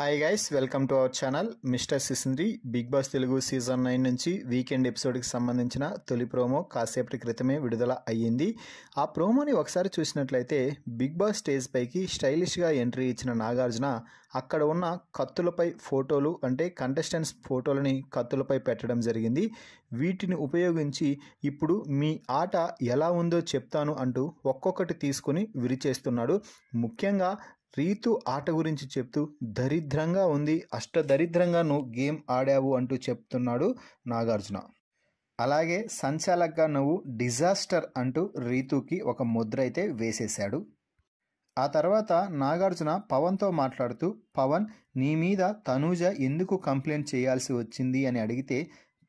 Hi guys, welcome to our channel mister Sisindri. Big boss Telugu season 9 నుంచి weekend ఎపిసోడ్కి సంబంధించిన తొలి promo కాసేపటి క్రితమే విడుదల అయ్యింది. ఆ ప్రోమోని ఒకసారి చూసినట్లయితే బిగ్ బాస్ స్టేజ్ పైకి స్టైలిష్గా ఎంట్రీ ఇచ్చిన నాగార్జున అక్కడ ఉన్న కత్తులపై ఫోటోలు, అంటే కంటెస్టెంట్స్ ఫోటోలని కత్తులపై పెట్టడం జరిగింది. వీటిని ఉపయోగించి ఇప్పుడు మీ ఆట ఎలా ఉందో చెప్తాను అంటూ ఒక్కొక్కటి తీసుకుని విరిచేస్తున్నాడు. ముఖ్యంగా రీతు ఆట గురించి చెప్తూ దరిద్రంగా ఉంది, అష్టదరిద్రంగా నువ్వు గేమ్ ఆడావు అంటూ చెప్తున్నాడు నాగార్జున. అలాగే సంచాలక్గా నువ్వు డిజాస్టర్ అంటూ రీతుకి ఒక ముద్ర అయితే వేసేశాడు. ఆ తర్వాత నాగార్జున పవన్తో మాట్లాడుతూ, పవన్, నీ మీద తనూజ ఎందుకు కంప్లైంట్ చేయాల్సి వచ్చింది అని అడిగితే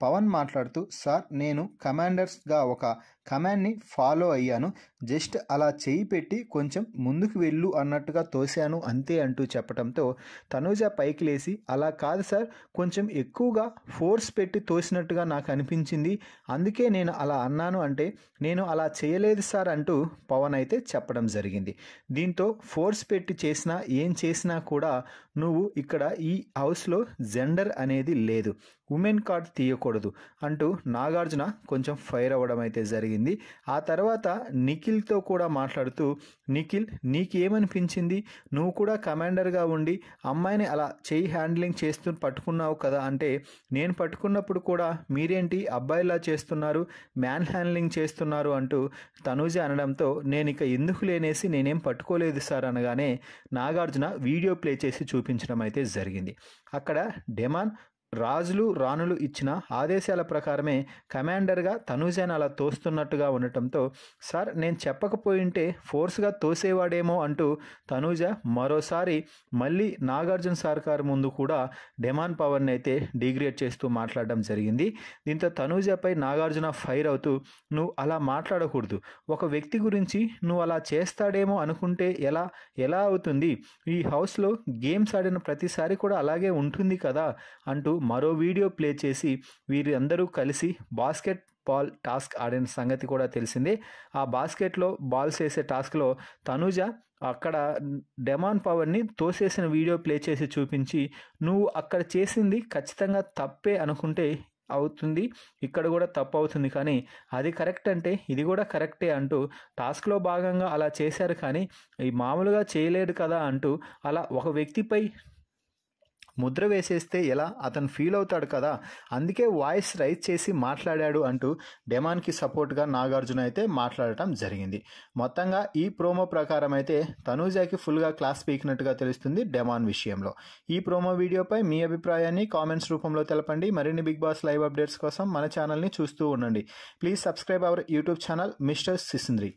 పవన్ మాట్లాడుతూ, సార్, నేను కమాండర్స్గా ఒక కమాండ్ని ఫాలో అయ్యాను, జస్ట్ అలా చేయి పెట్టి కొంచెం ముందుకు వెళ్ళు అన్నట్టుగా తోశాను అంతే అంటూ చెప్పడంతో తనూజ పైకి లేసి, అలా కాదు సార్, కొంచెం ఎక్కువగా ఫోర్స్ పెట్టి తోసినట్టుగా నాకు అనిపించింది, అందుకే నేను అలా అన్నాను అంటే నేను అలా చేయలేదు సార్ అంటూ పవన్ అయితే చెప్పడం జరిగింది. దీంతో ఫోర్స్ పెట్టి చేసినా ఏం చేసినా కూడా నువ్వు ఇక్కడ ఈ హౌస్లో జెండర్ అనేది లేదు, ఉమెన్ కార్డ్ తీయకూడదు అంటూ నాగార్జున కొంచెం ఫైర్ అవ్వడం అయితే జరిగింది. ఆ తర్వాత నిఖిల్తో కూడా మాట్లాడుతూ, నిఖిల్, నీకేమనిపించింది, నువ్వు కూడా కమాండర్గా ఉండి అమ్మాయిని అలా చేయి హ్యాండ్లింగ్ చేస్తూ పట్టుకున్నావు కదా అంటే, నేను పట్టుకున్నప్పుడు కూడా మీరేంటి అబ్బాయిలా చేస్తున్నారు, మ్యాన్ హ్యాండ్లింగ్ చేస్తున్నారు అంటూ తనూజ అనడంతో నేను ఇక ఎందుకు లేనేసి నేనేం పట్టుకోలేదు సార్ అనగానే నాగార్జున వీడియో ప్లే చేసి చూపించడం అయితే జరిగింది. అక్కడ డెమాన్ రాజులు రాణులు ఇచ్చిన ఆదేశాల ప్రకారమే కమాండర్గా తనూజను అలా తోస్తున్నట్టుగా ఉండటంతో, సార్, నేను చెప్పకపోయింటే ఫోర్స్గా తోసేవాడేమో అంటూ తనూజ మరోసారి మళ్ళీ నాగార్జున సర్కార్ ముందు కూడా డెమాన్ పవర్ని అయితే డిగ్రేడ్ చేస్తూ మాట్లాడడం జరిగింది. దీంతో తనూజపై నాగార్జున ఫైర్ అవుతూ, నువ్వు అలా మాట్లాడకూడదు, ఒక వ్యక్తి గురించి నువ్వు అలా చేస్తాడేమో అనుకుంటే ఎలా అవుతుంది, ఈ హౌస్లో గేమ్స్ ఆడిన ప్రతిసారి కూడా అలాగే ఉంటుంది కదా అంటూ మరో వీడియో ప్లే చేసి వీరి అందరూ కలిసి బాస్కెట్ బాల్ టాస్క్ ఆడిన సంగతి కూడా తెలిసిందే. ఆ బాస్కెట్లో బాల్స్ వేసే టాస్క్లో తనూజ అక్కడ డెమాన్ పవర్ని తోసేసిన వీడియో ప్లే చేసి చూపించి, నువ్వు అక్కడ చేసింది ఖచ్చితంగా తప్పే అనుకుంటే అవుతుంది, ఇక్కడ కూడా తప్పు అవుతుంది, కానీ అది కరెక్ట్ అంటే ఇది కూడా కరెక్టే అంటూ టాస్క్లో భాగంగా అలా చేశారు కానీ ఈ మామూలుగా చేయలేదు కదా అంటూ అలా ఒక వ్యక్తిపై ముద్ర వేసేస్తే ఎలా, అతను ఫీల్ అవుతాడు కదా, అందుకే వాయిస్ రైజ్ చేసి మాట్లాడాడు అంటూ డెమాన్కి సపోర్ట్గా నాగార్జున అయితే మాట్లాడటం జరిగింది. మొత్తంగా ఈ ప్రోమో ప్రకారం అయితే తనూజకి ఫుల్గా క్లాస్ పీకినట్టుగా తెలుస్తుంది డెమాన్ విషయంలో. ఈ ప్రోమో వీడియోపై మీ అభిప్రాయాన్ని కామెంట్స్ రూపంలో తెలపండి. మరిన్ని బిగ్ బాస్ లైవ్ అప్డేట్స్ కోసం మన ఛానల్ని చూస్తూ ఉండండి. Please subscribe our YouTube channel mister సిసింద్రి.